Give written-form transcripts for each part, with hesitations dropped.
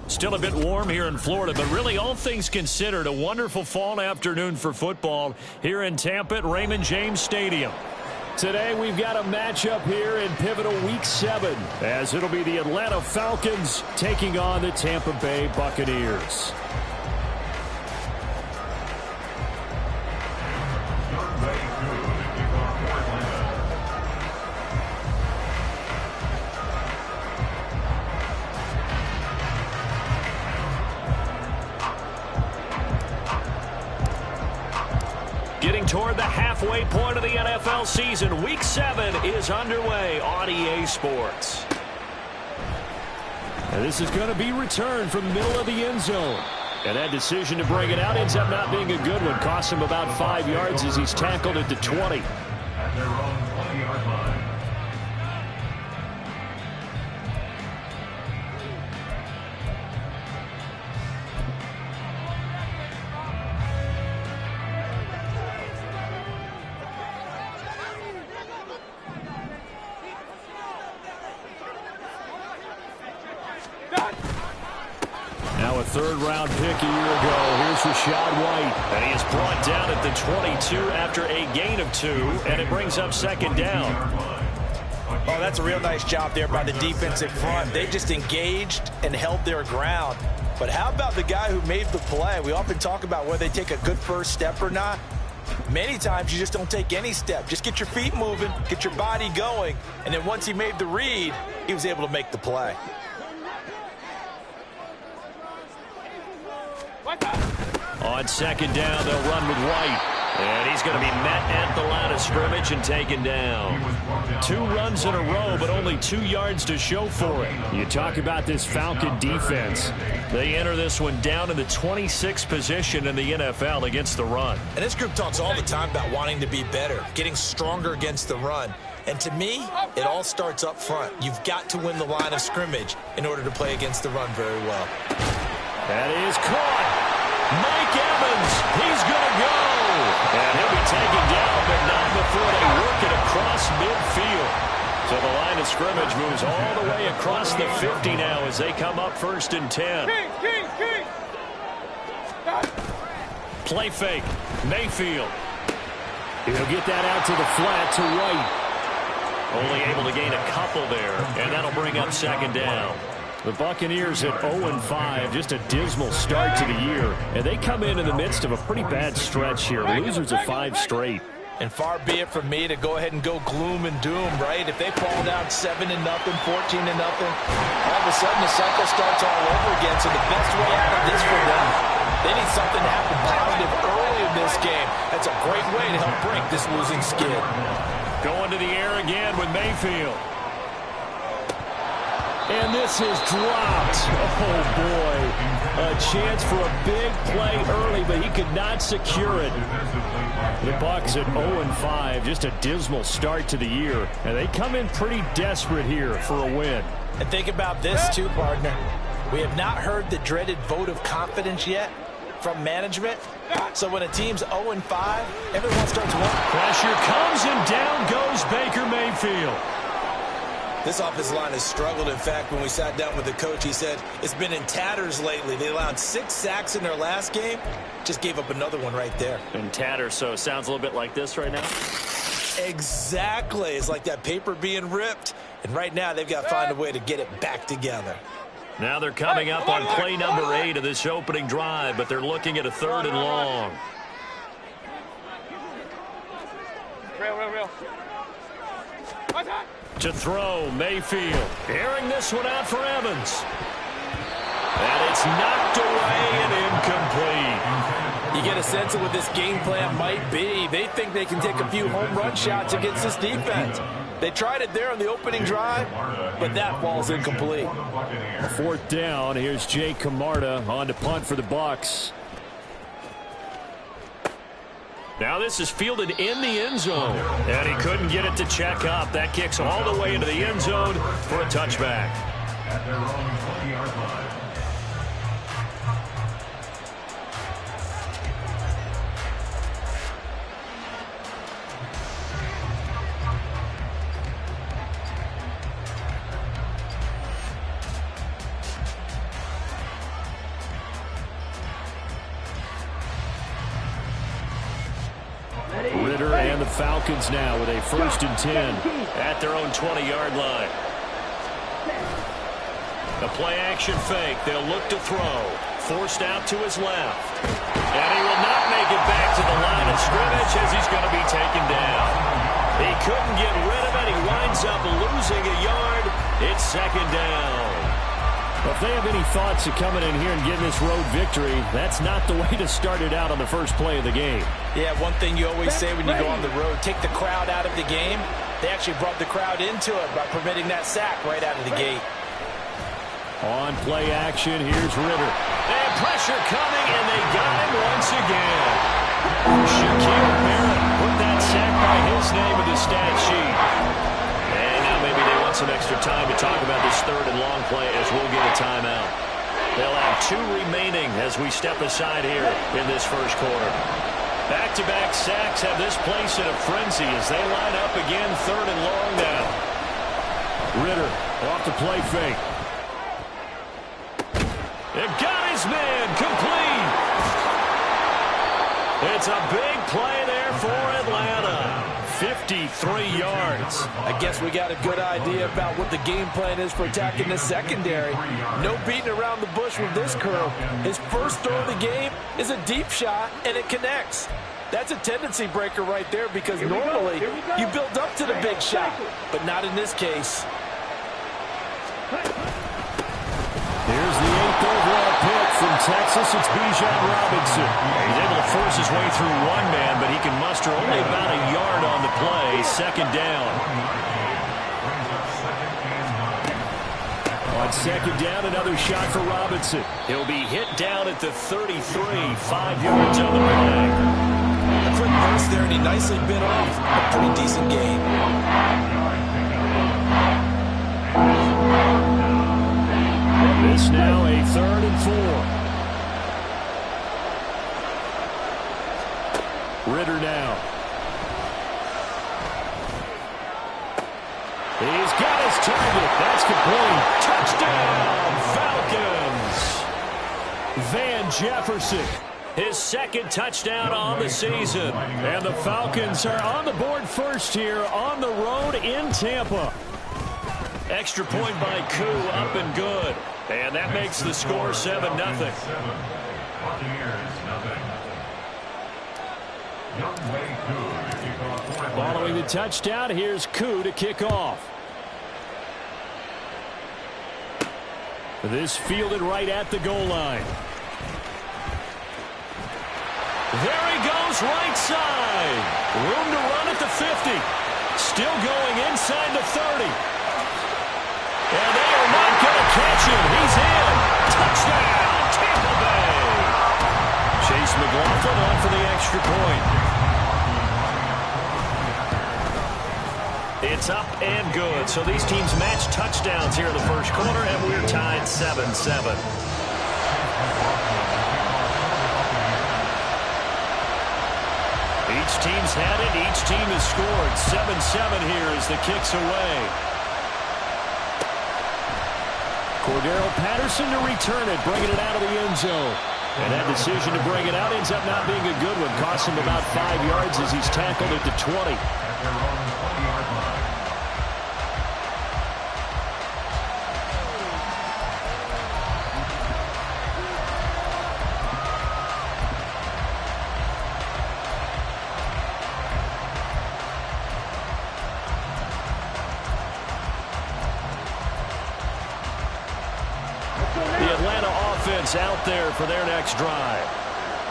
Still a bit warm here in Florida, but really all things considered, a wonderful fall afternoon for football here in Tampa at Raymond James Stadium. Today we've got a matchup here in pivotal Week 7, as it'll be the Atlanta Falcons taking on the Tampa Bay Buccaneers. Getting toward the halfway point of the NFL season, Week 7 is underway on EA Sports. And this is going to be returned from the middle of the end zone. And that decision to bring it out ends up not being a good one. Costs him about 5 yards as he's tackled at the 20. At their own 20-yard line. Now a third-round pick a year ago. Here's Rachaad White. And he is brought down at the 22 after a gain of 2, and it brings up second down. Oh, that's a real nice job there by the defensive front. They just engaged and held their ground. But how about the guy who made the play? We often talk about whether they take a good first step or not. Many times you just don't take any step. Just get your feet moving, get your body going, and then once he made the read, he was able to make the play. On second down, they'll run with White. And he's going to be met at the line of scrimmage and taken down. 2 runs in a row, but only 2 yards to show for it. You talk about this Falcon defense. They enter this one down in the 26th position in the NFL against the run. And this group talks all the time about wanting to be better, getting stronger against the run. And to me, it all starts up front. You've got to win the line of scrimmage in order to play against the run very well. That is caught. Mike Evans, he's going to go. And he'll be taken down, but not before they work it across midfield. So the line of scrimmage moves all the way across the 50 now as they come up 1st and 10. Play fake. Mayfield. He'll get that out to the flat to White. Only able to gain a couple there, and that'll bring up second down. The Buccaneers at 0-5, just a dismal start to the year. And they come in the midst of a pretty bad stretch here. Losers of 5 straight. And far be it from me to go ahead and go gloom and doom, right? If they fall down 7-0, 14-0, all of a sudden the cycle starts all over again. So the best way out of this for them, they need something to happen positive early in this game. That's a great way to help break this losing skid. Going to the air again with Mayfield. And this is dropped. Oh, boy. A chance for a big play early, but he could not secure it. The Bucs at 0-5, just a dismal start to the year. And they come in pretty desperate here for a win. And think about this, too, partner. We have not heard the dreaded vote of confidence yet from management. So when a team's 0-5, everyone starts wondering. Pressure comes, and down goes Baker Mayfield. This offensive line has struggled. In fact, when we sat down with the coach, he said it's been in tatters lately. They allowed 6 sacks in their last game. Just gave up another one right there. In tatters, so it sounds a little bit like this right now? Exactly. It's like that paper being ripped. And right now, they've got to find a way to get it back together. Now they're coming up on play number 8 of this opening drive, but they're looking at a 3rd and long. Real. To throw, Mayfield. Airing this one out for Evans. And it's knocked away and incomplete. You get a sense of what this game plan might be. They think they can take a few home run shots against this defense. They tried it there on the opening drive, but that ball's incomplete. A 4th down. Here's Jake Camarda on to punt for the Bucs. Now this is fielded in the end zone. And he couldn't get it to check up. That kicks all the way into the end zone for a touchback. At their own 20-yard line. And the Falcons now with a 1st and 10 at their own 20-yard line. The play-action fake. They'll look to throw. Forced out to his left. And he will not make it back to the line of scrimmage as he's going to be taken down. He couldn't get rid of it. He winds up losing a yard. It's 2nd down. Well, if they have any thoughts of coming in here and getting this road victory, that's not the way to start it out on the first play of the game. Yeah, one thing you always say when you go on the road, take the crowd out of the game. They actually brought the crowd into it by permitting that sack right out of the gate. On play action, here's Ritter. And pressure coming, and they got him once again. Shaquille Barrett put that sack by his name in the stat sheet. And now maybe they want some extra time to talk about this 3rd and long play as we'll get a timeout. They'll have 2 remaining as we step aside here in this first quarter. Back-to-back sacks have this place in a frenzy as they line up again 3rd and long now. Ritter off the play fake. It got his man complete. It's a big play there for Atlanta. 53 yards. I guess we got a good idea about what the game plan is for attacking the secondary. No beating around the bush with this curl. His first throw of the game is a deep shot, and it connects. That's a tendency breaker right there because normally you build up to the big shot, but not in this case. Here's the 8th overall pick from Texas. It's Bijan Robinson. He's able to force his way through one man, but he can muster only about a yard on the play. 2nd down. On 2nd down, another shot for Robinson. He'll be hit down at the 33, 5 yards on the play. A quick burst there, and he nicely bit off a pretty decent gain. This now a 3rd and 4. Ritter now. He's got his target. That's complete. Touchdown, Falcons. Van Jefferson. His 2nd touchdown on the season. And the Falcons are on the board first here on the road in Tampa. Extra point by Koo, up and good. And that makes the score 7-0. Following the touchdown, here's Koo to kick off. This fielded right at the goal line. There he goes, right side. Room to run at the 50. Still going inside the 30. And they are not going to catch him. He's in. Touchdown, Tampa Bay. Chase McLaughlin on for the extra point. It's up and good. So these teams match touchdowns here in the first quarter, and we're tied 7-7. Each team's had it. Each team has scored. 7-7 here as the kick's away. Cordero Patterson to return it, bringing it out of the end zone. And that decision to bring it out ends up not being a good one. Cost him about 5 yards as he's tackled at the 20. Out there for their next drive.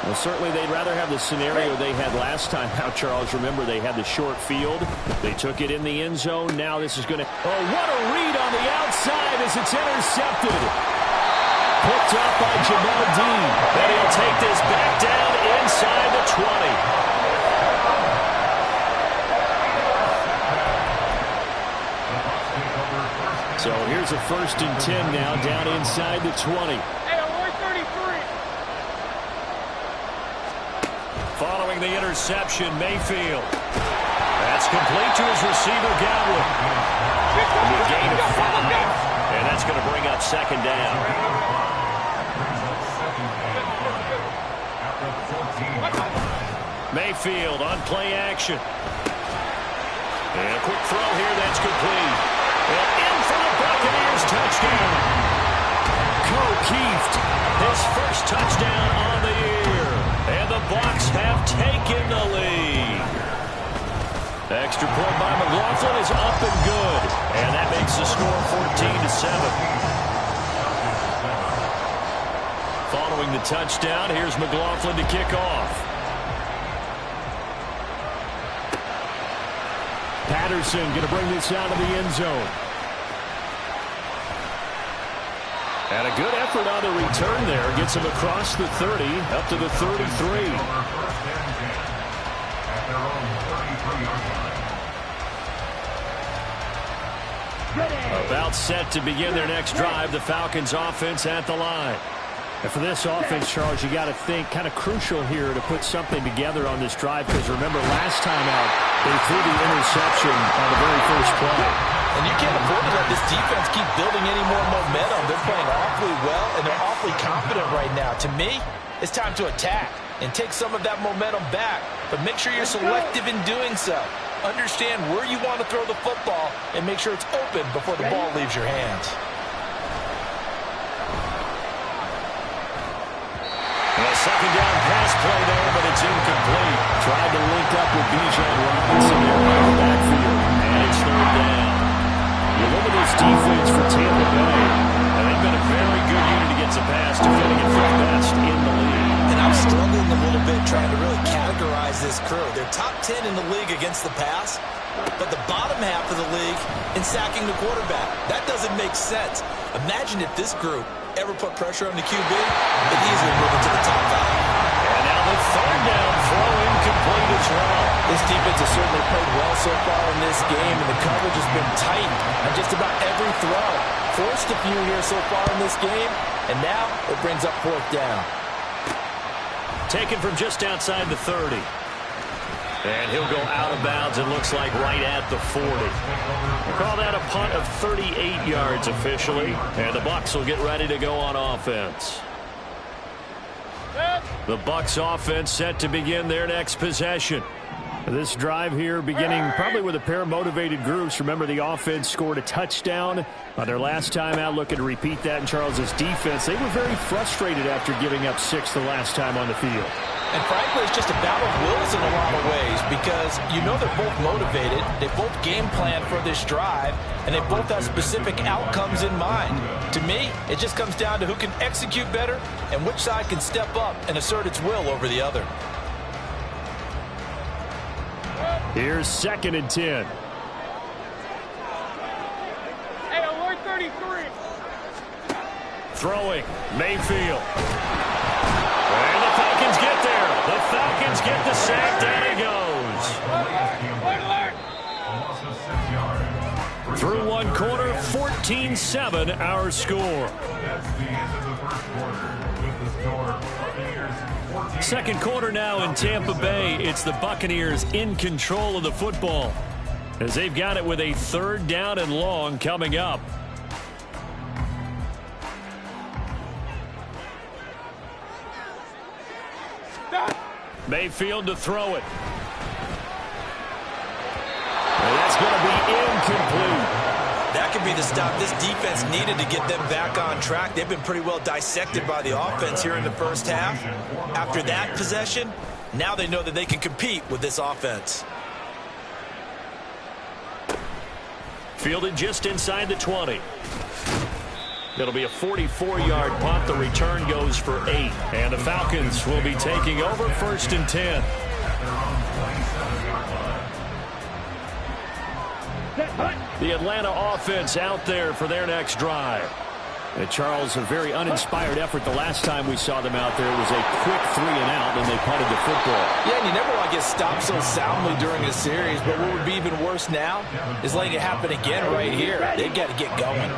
Well, certainly they'd rather have the scenario they had last time out, Charles. Remember, they had the short field. They took it in the end zone. Now this is going to... Oh, what a read on the outside as it's intercepted. Picked up by Jamal Dean. And he'll take this back down inside the 20. So here's a 1st and 10 now down inside the 20. Following the interception, Mayfield. That's complete to his receiver, Godwin. A gain of 5, and that's going to bring up 2nd down. Mayfield on play action. And a quick throw here, that's complete. And in for the Buccaneers touchdown. O'Keefe, his first touchdown on the year. And the Bucs have taken the lead. Extra point by McLaughlin is up and good. And that makes the score 14-7. Following the touchdown, here's McLaughlin to kick off. Patterson going to bring this out of the end zone. And a good effort on the return there. Gets him across the 30, up to the 33. About set to begin their next drive. The Falcons offense at the line. And for this offense, Charles, you got to think kind of crucial here to put something together on this drive, because remember last time out they threw the interception on the very first play. And you can't afford to let this defense keep building any more momentum. They're playing awfully well, and they're awfully confident right now. To me, it's time to attack and take some of that momentum back. But make sure you're selective in doing so. Understand where you want to throw the football and make sure it's open before the ball leaves your hands. Second down pass play there, but it's incomplete. Tried to link up with Bijan Robinson there in the backfield, and it's third down. You look at this defense for Tampa Bay, and they've been a very good unit against the pass, defending it fifth best in the league. And I'm struggling a little bit trying to really categorize this crew. They're top 10 in the league against the pass, but the bottom half of the league in sacking the quarterback. That doesn't make sense. Imagine if this group ever put pressure on the QB, they'd easily move it to the top 5. And now the third down throw incomplete as well. This defense has certainly played well so far in this game, and the coverage has been tight on just about every throw. Forced a few here so far in this game, and now it brings up fourth down. Taken from just outside the 30. And he'll go out of bounds, it looks like, right at the 40. We'll call that a punt of 38 yards officially. And the Bucs will get ready to go on offense. The Bucs offense set to begin their next possession. This drive here beginning probably with a pair of motivated groups. Remember, the offense scored a touchdown on their last time out. Looking to repeat that in Charles's defense. They were very frustrated after giving up 6 the last time on the field. And frankly, it's just a battle of wills in a lot of ways, because you know they're both motivated, they both game plan for this drive, and they both have specific outcomes in mind. To me, it just comes down to who can execute better and which side can step up and assert its will over the other. Here's 2nd and 10. Hey, alert 33. Throwing, Mayfield. And the Falcons get there. The Falcons get the sack. Down he goes. Through one quarter, 14-7 our score. That's the end of the first quarter with the score Buccaneers 14. Second quarter now in Tampa Bay. It's the Buccaneers in control of the football, as they've got it with a 3rd down and long coming up. Mayfield to throw it. And that's going to be incomplete. That could be the stop this defense needed to get them back on track. They've been pretty well dissected by the offense here in the first half. After that possession, now they know that they can compete with this offense. Fielded just inside the 20. It'll be a 44-yard punt. The return goes for 8. And the Falcons will be taking over 1st and 10. The Atlanta offense out there for their next drive. And Charles, a very uninspired effort the last time we saw them out there. It was a quick 3 and out, and they punted the football. Yeah, and you never want to get stopped so soundly during a series, but what would be even worse now is letting it happen again right here. They've got to get going.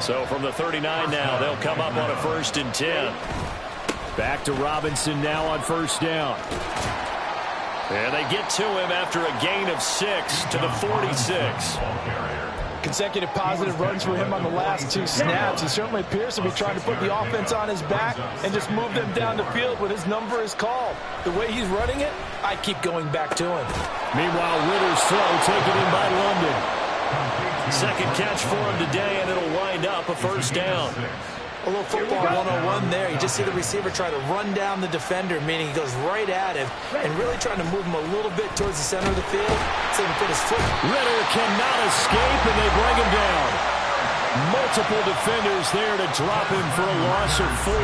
So from the 39 now, they'll come up on a 1st and 10. Back to Robinson now on 1st down. And they get to him after a gain of 6 to the 46. Consecutive positive runs for him on the last 2 snaps. He certainly appears to be trying to put the offense on his back and just move them down the field when his number is called. The way he's running it, I keep going back to him. Meanwhile, Ritter's throw taken in by London. Second catch for him today, and it'll wind up a first down. A little football 101 there. You just see the receiver try to run down the defender, meaning he goes right at him and really trying to move him a little bit towards the center of the field so he can put his foot. Ritter cannot escape, and they bring him down. Multiple defenders there to drop him for a loss of 4.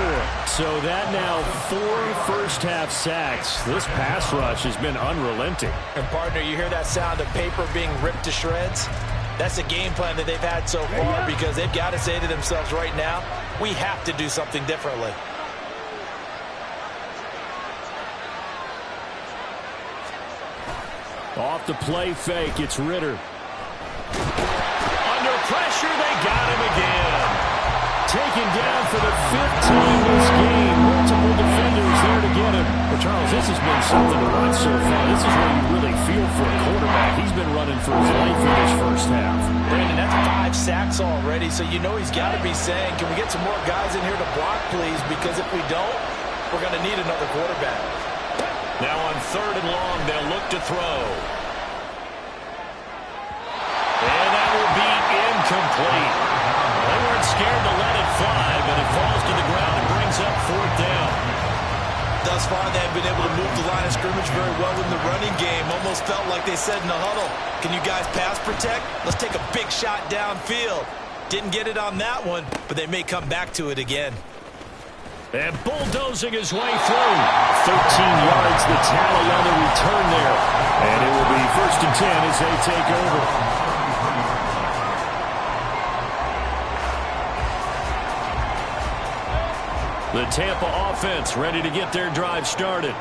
So that now 4 first-half sacks. This pass rush has been unrelenting. And, partner, you hear that sound of paper being ripped to shreds? That's the game plan that they've had so far because they've got to say to themselves right now, we have to do something differently. Off the play fake, it's Ritter. Under pressure, they got him again. Taken down for the 15th this game. Multiple defenders there to get him. Well, Charles, this has been something to watch so far. This is where you really feel for a quarterback. He's been running for his life in this first half. Brandon, that's 5 sacks already, so you know he's got to be saying, can we get some more guys in here to block, please? Because if we don't, we're going to need another quarterback. Now on 3rd and long, they'll look to throw. And that will be incomplete. They weren't scared to let it fly, but it falls to the ground and brings up 4th down. Thus far, they have been able to move the line of scrimmage very well in the running game. Almost felt like they said in the huddle, can you guys pass protect? Let's take a big shot downfield. Didn't get it on that one, but they may come back to it again. And bulldozing his way through. 13 yards the tally on the return there. And it will be 1st and 10 as they take over. The Tampa offense ready to get their drive started.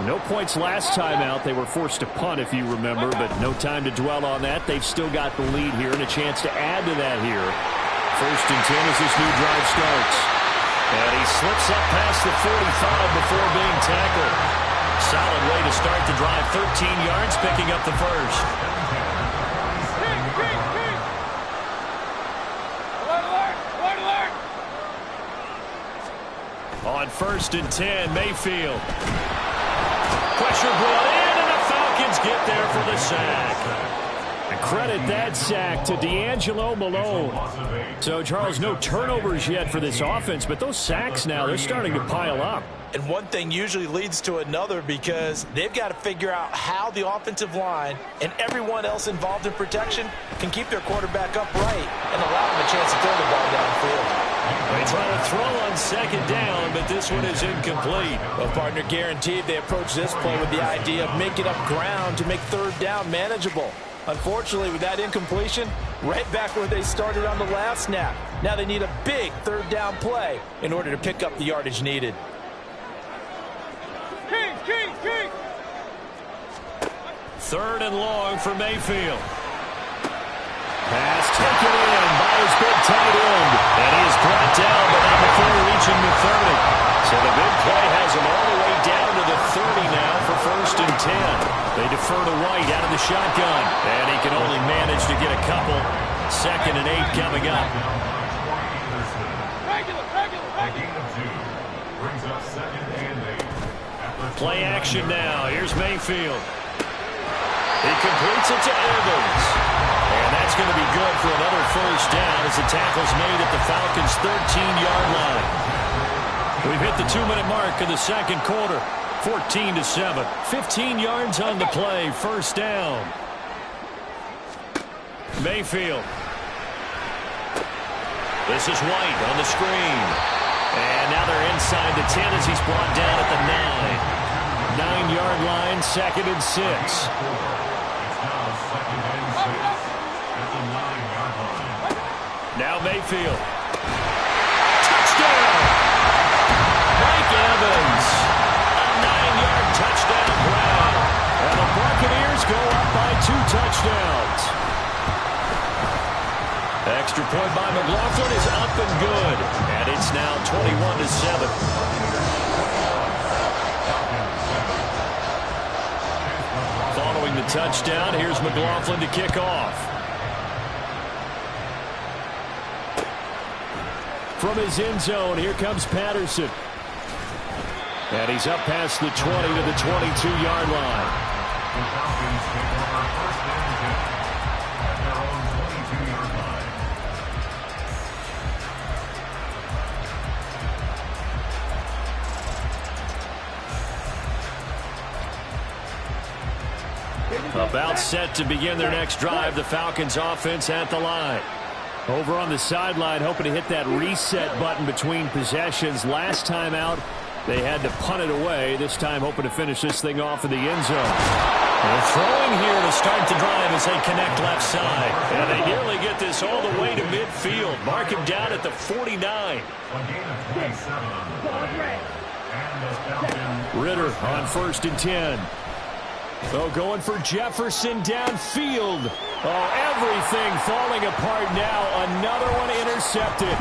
No points last time out. They were forced to punt, if you remember, but no time to dwell on that. They've still got the lead here and a chance to add to that here. 1st and 10 as this new drive starts. And he slips up past the 45 before being tackled. Solid way to start the drive. 13 yards, picking up the first. On 1st and 10, Mayfield. Pressure brought in, and the Falcons get there for the sack. And credit that sack to D'Angelo Malone. So, Charles, no turnovers yet for this offense, but those sacks now, they're starting to pile up. And one thing usually leads to another because they've got to figure out how the offensive line and everyone else involved in protection can keep their quarterback upright and allow him a chance to throw the ball downfield. They try to throw on 2nd down, but this one is incomplete. Well, partner, guaranteed they approach this play with the idea of making up ground to make 3rd down manageable. Unfortunately, with that incompletion, right back where they started on the last snap. Now they need a big 3rd down play in order to pick up the yardage needed. King. 3rd and long for Mayfield. Pass taken in by his big tight end. And he is brought down, but not before reaching the 30. So the big play has him all the way down to the 30 now for 1st and 10. They defer to White out of the shotgun. And he can only manage to get a couple. 2nd and 8 coming up. Play action now. Here's Mayfield. He completes it to Evans. And that's going to be good for another 1st down as the tackle's made at the Falcons' 13-yard line. We've hit the 2-minute mark of the 2nd quarter. 14-7. 15 yards on the play. 1st down. Mayfield. This is White on the screen. And now they're inside the 10 as he's brought down at the 9. 9-yard line, 2nd and 6. Now Mayfield. Touchdown! Mike Evans. A 9-yard touchdown grab. And the Buccaneers go up by 2 touchdowns. Extra point by McLaughlin is up and good. And it's now 21-7. Following the touchdown, here's McLaughlin to kick off. from his end zone. Here comes Patterson. And he's up past the 20 to the 22-yard line. The Falcons take over first and 10 at their own 22-yard line. About set to begin their next drive. The Falcons offense at the line. Over on the sideline, hoping to hit that reset button between possessions. Last time out, they had to punt it away. This time, hoping to finish this thing off in the end zone. They're throwing here to start the drive as they connect left side. And they nearly get this all the way to midfield. Mark him down at the 49. A gain of 27 on the play. And the Falcons. Ritter on 1st and 10. So going for Jefferson downfield. Oh, everything falling apart now. Another one intercepted.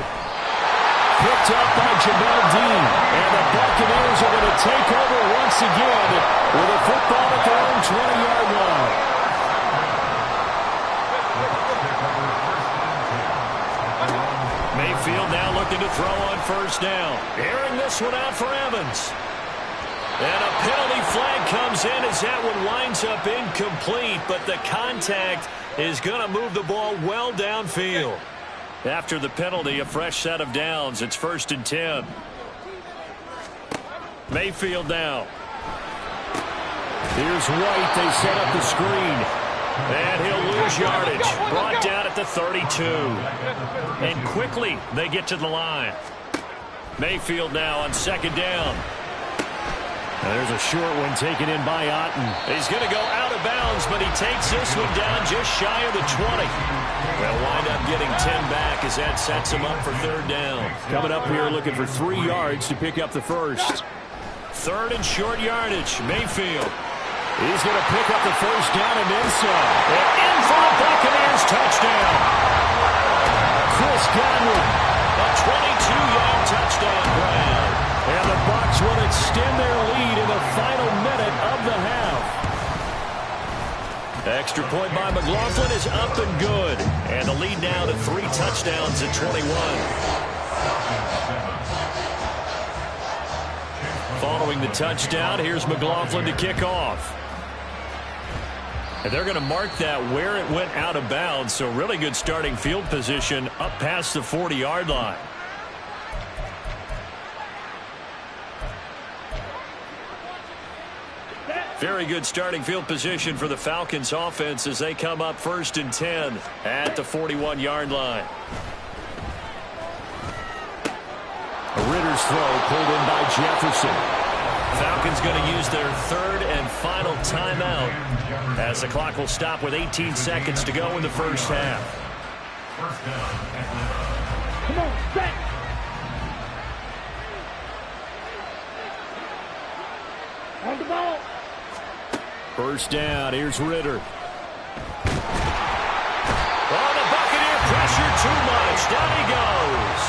Picked up by Jamel Dean. And the Buccaneers are going to take over once again with a football at their own 20-yard line. Mayfield now looking to throw on 1st down. Airing this one out for Evans. And a penalty flag comes in as that one winds up incomplete, but the contact is going to move the ball well downfield. After the penalty, a fresh set of downs. It's 1st and 10. Mayfield now. Here's White. They set up the screen. And he'll lose yardage. Brought down at the 32. And quickly they get to the line. Mayfield now on 2nd down. There's a short one taken in by Otten. He's going to go out of bounds, but he takes this one down just shy of the 20. They'll wind up getting 10 back as that sets him up for 3rd down. Coming up here looking for 3 yards to pick up the first. 3rd and short yardage. Mayfield. He's going to pick up the 1st down and then some. And in for the Buccaneers touchdown. Chris Godwin. A 22-yard touchdown grab. And the Bucs will extend their lead in the final minute of the half. Extra point by McLaughlin is up and good. And the lead now to 3 touchdowns at 21. Following the touchdown, here's McLaughlin to kick off. And they're going to mark that where it went out of bounds. So really good starting field position up past the 40-yard line. Very good starting field position for the Falcons offense as they come up 1st and 10 at the 41-yard line. A Ritter's throw pulled in by Jefferson. Falcons going to use their 3rd and final timeout as the clock will stop with 18 seconds to go in the first half. First down. Come on, back. On the ball. 1st down. Here's Ritter. Oh, the Buccaneer pressure too much. Down he goes.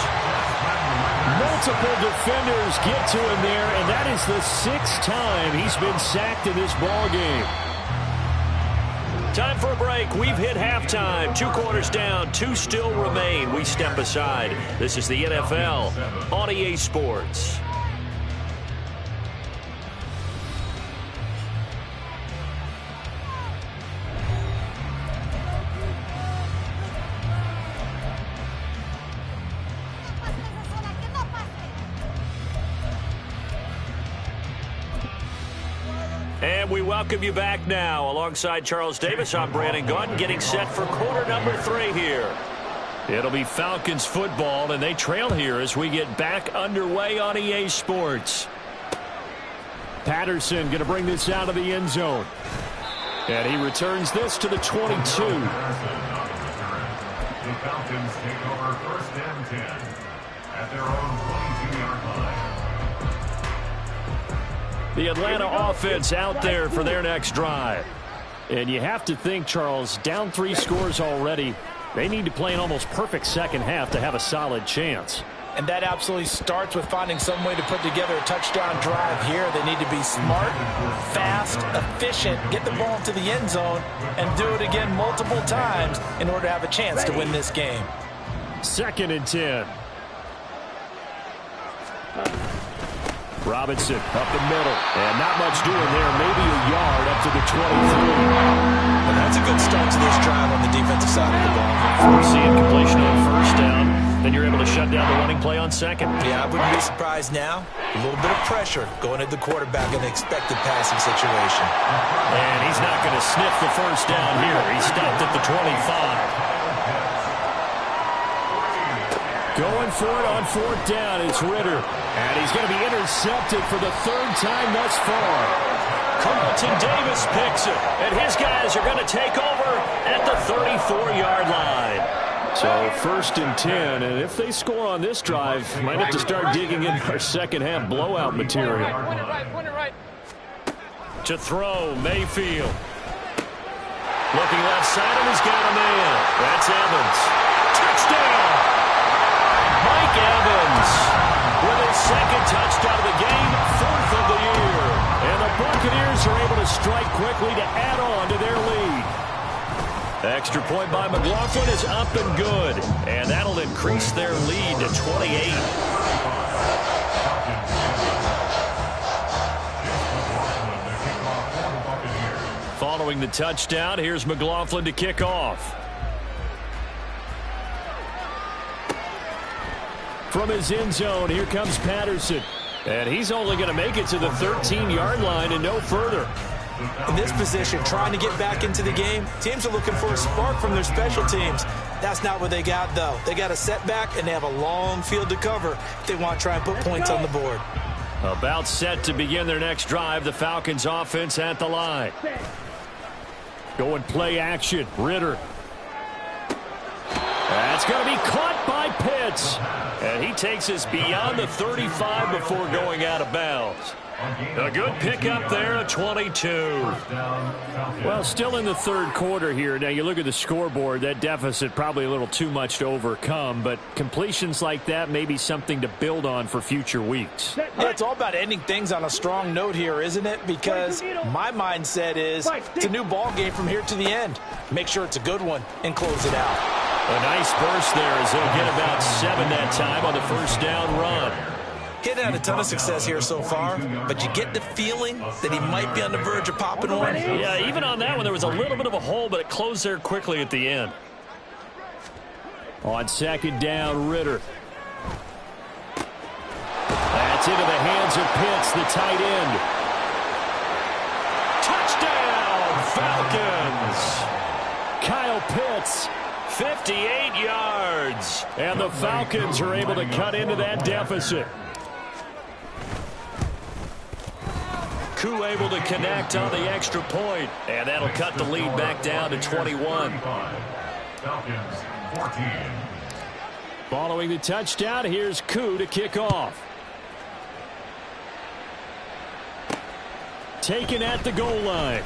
Multiple defenders get to him there, and that is the 6th time he's been sacked in this ball game. Time for a break. We've hit halftime. 2 quarters down. 2 still remain. We step aside. This is the NFL on EA Sports. And we welcome you back now. Alongside Charles Davis, I'm Brandon Gaudin, getting set for quarter number 3 here. It'll be Falcons football, and they trail here as we get back underway on EA Sports. Patterson going to bring this out of the end zone. And he returns this to the 22. The Falcons take over 1st and 10 at their own 22-yard line. The Atlanta offense out there for their next drive. And you have to think, Charles, down 3 scores already. They need to play an almost perfect second half to have a solid chance. And that absolutely starts with finding some way to put together a touchdown drive here. They need to be smart, fast, efficient, get the ball into the end zone, and do it again multiple times in order to have a chance to win this game. 2nd and 10. Robinson up the middle. And not much doing there. Maybe a yard up to the 23. And that's a good start to this drive on the defensive side of the ball. Forcing completion on first down. Then you're able to shut down the running play on second. Yeah, I wouldn't be surprised now. A little bit of pressure going at the quarterback in an expected passing situation. And he's not going to sniff the first down here. He stopped at the 25. Going for it on fourth down, it's Ritter. And he's going to be intercepted for the third time thus far. Carlton Davis picks it. And his guys are going to take over at the 34-yard line. So first and 10, and if they score on this drive, might have to start digging in our second half blowout material. Point it right. To throw, Mayfield. Looking left side, and he's got a man. That's Evans. Touchdown! Mike Evans with his second touchdown of the game, fourth of the year. And the Buccaneers are able to strike quickly to add on to their lead. Extra point by McLaughlin is up and good. And that'll increase their lead to 28. Following the touchdown, here's McLaughlin to kick off. From his end zone, here comes Patterson. And he's only going to make it to the 13-yard line and no further. In this position, trying to get back into the game, teams are looking for a spark from their special teams. That's not what they got, though. They got a setback, and they have a long field to cover if they want to try and put points on the board. About set to begin their next drive, the Falcons offense at the line. Going play action, Ritter. That's going to be caught by Pitts. And he takes us beyond the 35 before going out of bounds. A good pickup there at 22. Well, still in the third quarter here. Now, you look at the scoreboard, that deficit probably a little too much to overcome, but completions like that may be something to build on for future weeks. Yeah, it's all about ending things on a strong note here, isn't it? Because my mindset is it's a new ball game from here to the end. Make sure it's a good one and close it out. A nice burst there as they'll get about 7 that time on the first down run. He hadn't had a ton of success here so far, but you get the feeling that he might be on the verge of popping one. Yeah, even on that one, there was a little bit of a hole, but it closed there quickly at the end. On second down, Ritter. That's into the hands of Pitts, the tight end. Touchdown, Falcons! Kyle Pitts, 58 yards. And the Falcons are able to cut into that deficit. Koo able to connect on the extra point, and that'll cut the lead back down to 21. Falcons 14. Following the touchdown, here's Koo to kick off. Taken at the goal line.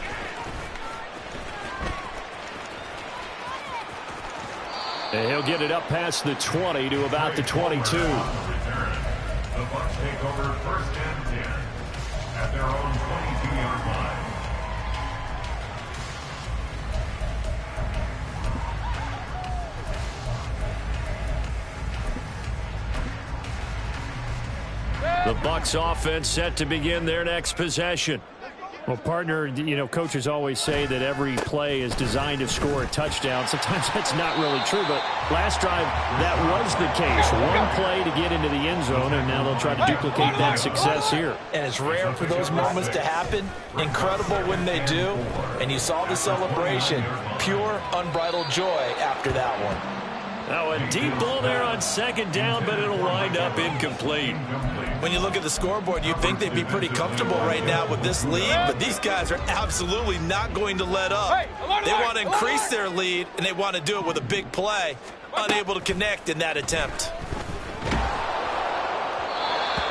And he'll get it up past the 20 to about the 22. The Bucs take over first and 10 at their own 22-yard line. The Bucs offense set to begin their next possession. Well, partner, you know, coaches always say that every play is designed to score a touchdown. Sometimes that's not really true, but last drive, that was the case. One play to get into the end zone, and now they'll try to duplicate that success here. And it's rare for those moments to happen. Incredible when they do. And you saw the celebration. Pure, unbridled joy after that one. Now a deep ball there on second down, but it'll wind up incomplete. When you look at the scoreboard, you'd think they'd be pretty comfortable right now with this lead, but these guys are absolutely not going to let up. They want to increase their lead, and they want to do it with a big play. Unable to connect in that attempt.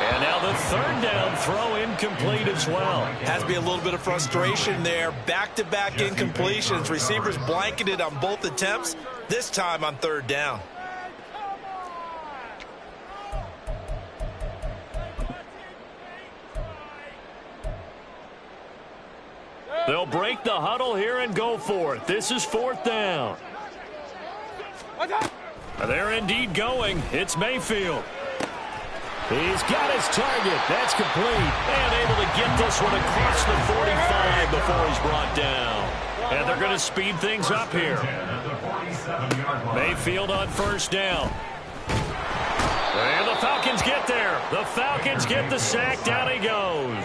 And now the third down throw incomplete as well. Has to be a little bit of frustration there. Back-to-back incompletions. Receivers blanketed on both attempts, this time on third down. They'll break the huddle here and go for it. This is fourth down. They're indeed going. It's Mayfield. He's got his target. That's complete. And able to get this one across the 45 before he's brought down. And they're going to speed things up here. Mayfield on first down. And the Falcons get there. The Falcons get the sack. Down he goes.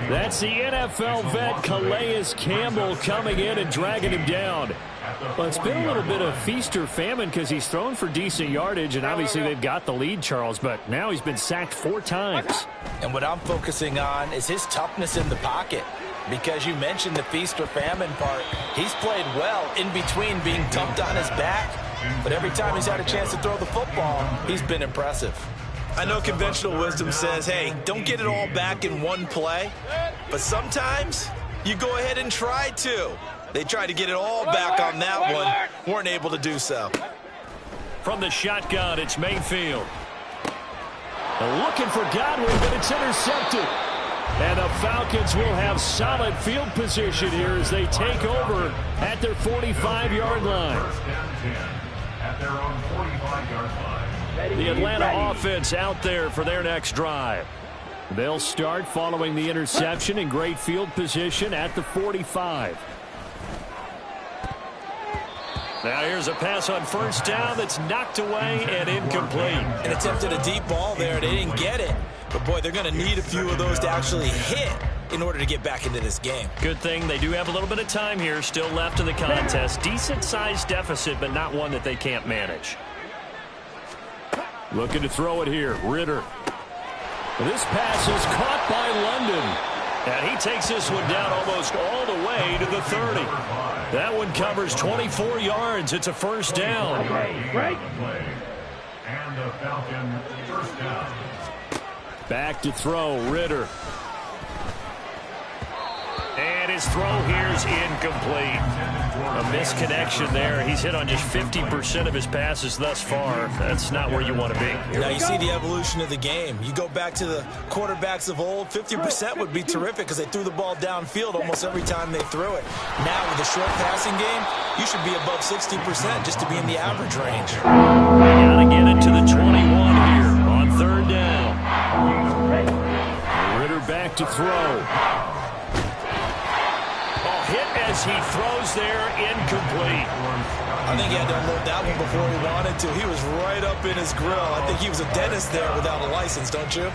That's the NFL vet Calais Campbell coming in and dragging him down. Well, it's been a little bit of feast or famine because he's thrown for decent yardage, and obviously they've got the lead, Charles, but now he's been sacked 4 times. And what I'm focusing on is his toughness in the pocket. Because you mentioned the feast or famine part. He's played well in between being dumped on his back. But every time he's had a chance to throw the football, he's been impressive. I know conventional wisdom says, hey, don't get it all back in one play. But sometimes you go ahead and try to. They tried to get it all back on that one. Weren't able to do so. From the shotgun, it's Mayfield. Looking for Godwin, but it's intercepted. And the Falcons will have solid field position here as they take over at their 45-yard line. At their own 45-yard line. The Atlanta offense out there for their next drive. They'll start following the interception in great field position at the 45. Now here's a pass on first down that's knocked away and incomplete. And attempted a deep ball there. They didn't get it. But, boy, they're going to need a few of those to actually hit in order to get back into this game. Good thing they do have a little bit of time here still left in the contest. Decent-sized deficit, but not one that they can't manage. Looking to throw it here. Ritter. This pass is caught by London. And he takes this one down almost all the way to the 30. That one covers 24 yards. It's a first down. Right. And the Falcon first down. Back to throw, Ritter. And his throw here's incomplete. A misconnection there. He's hit on just 50% of his passes thus far. That's not where you want to be. Now you see the evolution of the game. You go back to the quarterbacks of old, 50% would be terrific because they threw the ball downfield almost every time they threw it. Now with a short passing game, you should be above 60% just to be in the average range. Got to get it to the 21 here on third down. Ritter back to throw. Hit as he throws there, incomplete. I think he had to unload that one before he wanted to. He was right up in his grill. I think he was a dentist there without a license, don't you?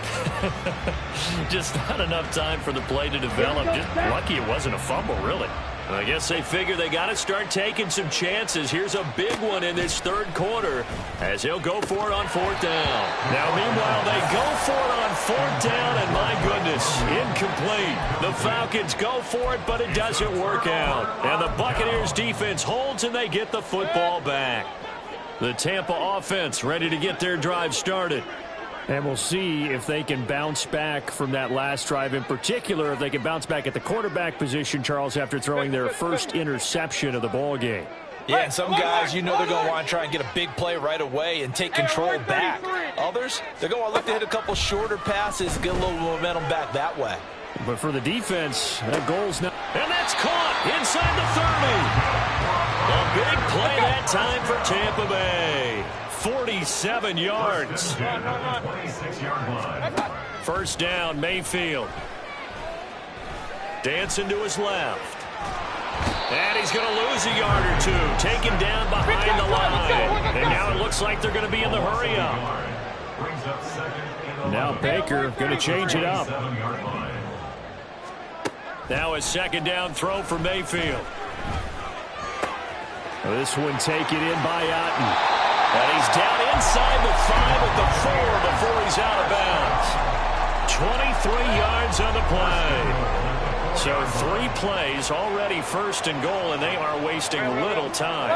Just not enough time for the play to develop. Just lucky it wasn't a fumble, really. I guess they figure they got to start taking some chances. Here's a big one in this third quarter as he'll go for it on fourth down. Now, meanwhile, they go for it on fourth down, and my goodness, incomplete. The Falcons go for it, but it doesn't work out. And the Buccaneers defense holds, and they get the football back. The Tampa offense ready to get their drive started. And we'll see if they can bounce back from that last drive, in particular, if they can bounce back at the quarterback position, Charles, after throwing their first interception of the ball game. Yeah, and some guys, you know they're going to want to try and get a big play right away and take control back. Others, they're going to look to hit a couple shorter passes and get a little momentum back that way. But for the defense, that goal's not. And that's caught inside the 30. A big play that time for Tampa Bay. 47 yards. First down, Mayfield. Dancing to his left. And he's going to lose a yard or two. Taken down behind the line. And now it looks like they're going to be in the hurry-up. Now Baker going to change it up. Now a second down throw for Mayfield. This one taken in by Otten. And he's down inside the 5 at the 4 before he's out of bounds. 23 yards on the play. So 3 plays already first and goal, and they are wasting little time.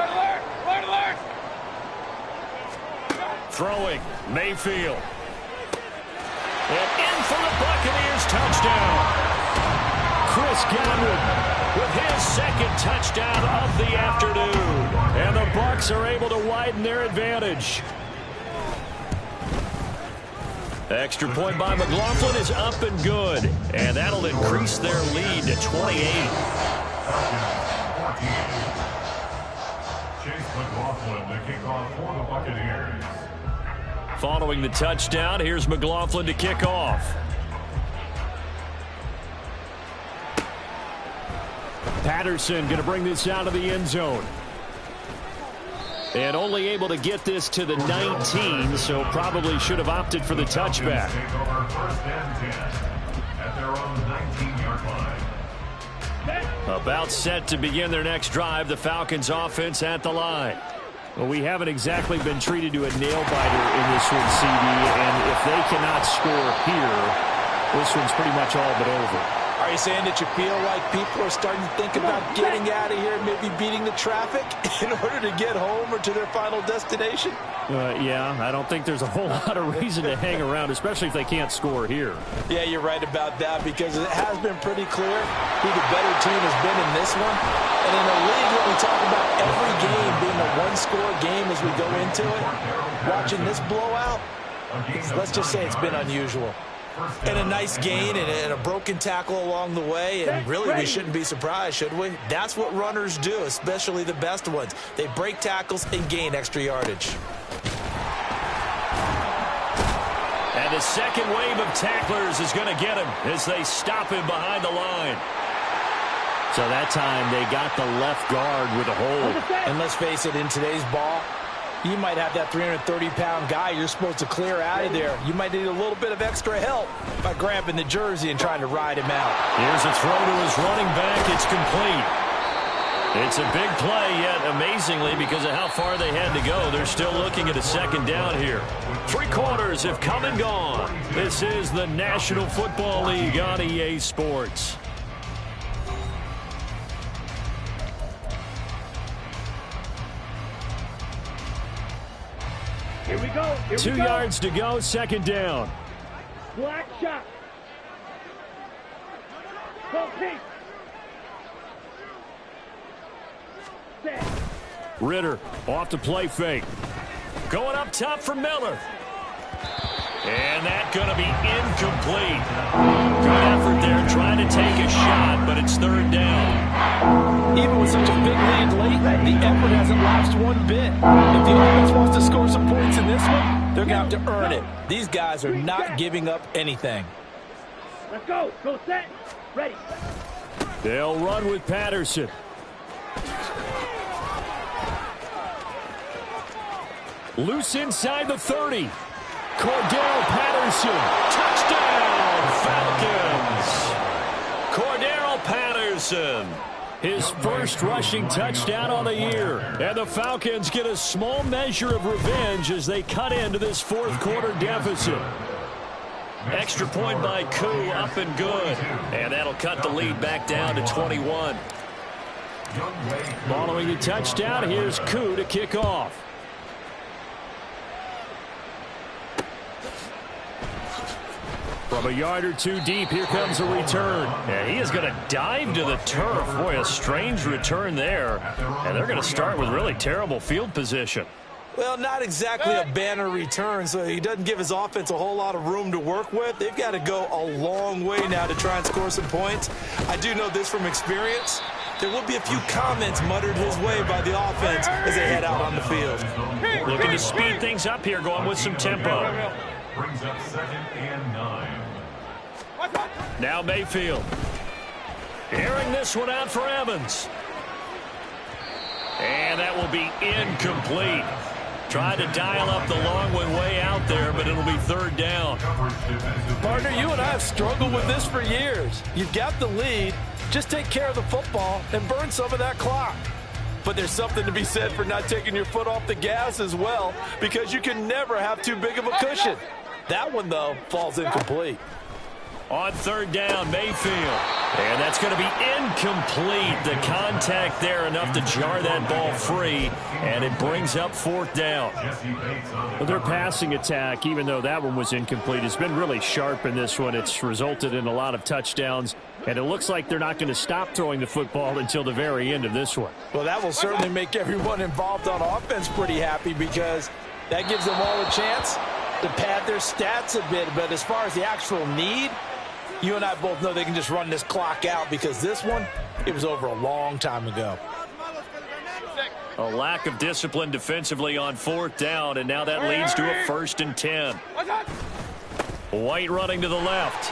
Throwing, Mayfield. And in for the Buccaneers touchdown. Chris Godwin with his second touchdown of the afternoon. And the Bucs are able to widen their advantage. The extra point by McLaughlin is up and good. And that'll increase their lead to 28. Chase McLaughlin to kick off for the Buccaneers. Following the touchdown, here's McLaughlin to kick off. Patterson going to bring this out of the end zone. And only able to get this to the 19, so probably should have opted for the touchback. About set to begin their next drive, the Falcons offense at the line. Well, we haven't exactly been treated to a nail-biter in this one, CD, and if they cannot score here, this one's pretty much all but over. Are you saying that you feel like people are starting to think about getting out of here, maybe beating the traffic in order to get home or to their final destination? Yeah, I don't think there's a whole lot of reason to hang around, especially if they can't score here. Yeah, you're right about that, because it has been pretty clear who the better team has been in this one. And in a league that we talk about every game being a one-score game as we go into it, watching this blowout, let's just say it's been unusual. And a nice gain and a broken tackle along the way, and really we shouldn't be surprised, should we? That's what runners do, especially the best ones. They break tackles and gain extra yardage. And the second wave of tacklers is going to get him as they stop him behind the line. So that time they got the left guard with a hold. And let's face it, in today's ball, you might have that 330-pound guy you're supposed to clear out of there. You might need a little bit of extra help by grabbing the jersey and trying to ride him out. Here's a throw to his running back. It's complete. It's a big play, yet amazingly, because of how far they had to go, they're still looking at a second down here. 3 quarters have come and gone. This is the National Football League on EA Sports. Here we go. 2 yards to go, second down. Black shot. Go, Pete. Set. Ritter off to play fake. Going up top for Miller. And that's going to be incomplete. Good effort there trying to take a shot, but it's third down. Even with such a big lead late, the effort hasn't lapsed one bit. If the offense wants to score some points in this one, they're going to have to earn it. These guys are not giving up anything. Let's go. Go set. Ready. They'll run with Patterson. Loose inside the 30. Cordero Patterson. Touchdown, Falcons. Cordero Patterson. His first rushing touchdown on the year. And the Falcons get a small measure of revenge as they cut into this fourth quarter deficit. Extra point by Koo, up and good. And that'll cut the lead back down to 21. Following the touchdown, here's Koo to kick off. From a yard or two deep, here comes a return. And he is going to dive to the turf. Boy, a strange return there. And they're going to start with really terrible field position. Well, not exactly a banner return, so he doesn't give his offense a whole lot of room to work with. They've got to go a long way now to try and score some points. I do know this from experience. There will be a few comments muttered his way by the offense as they head out on the field. Looking to speed things up here, going with some tempo. Brings up 2nd and 9. Now Mayfield. Airing this one out for Evans. And that will be incomplete. Tried to dial up the long one way out there, but it'll be third down. Partner, you and I have struggled with this for years. You've got the lead. Just take care of the football and burn some of that clock. But there's something to be said for not taking your foot off the gas as well, because you can never have too big of a cushion. That one, though, falls incomplete. On third down, Mayfield. And that's going to be incomplete. The contact there enough to jar that ball free, and it brings up fourth down. Well, their passing attack, even though that one was incomplete, has been really sharp in this one. It's resulted in a lot of touchdowns, and it looks like they're not going to stop throwing the football until the very end of this one. Well, that will certainly make everyone involved on offense pretty happy, because that gives them all a chance to pad their stats a bit. But as far as the actual need, you and I both know they can just run this clock out, because this one, it was over a long time ago. A lack of discipline defensively on 4th down, and now that leads to a 1st and 10. White running to the left.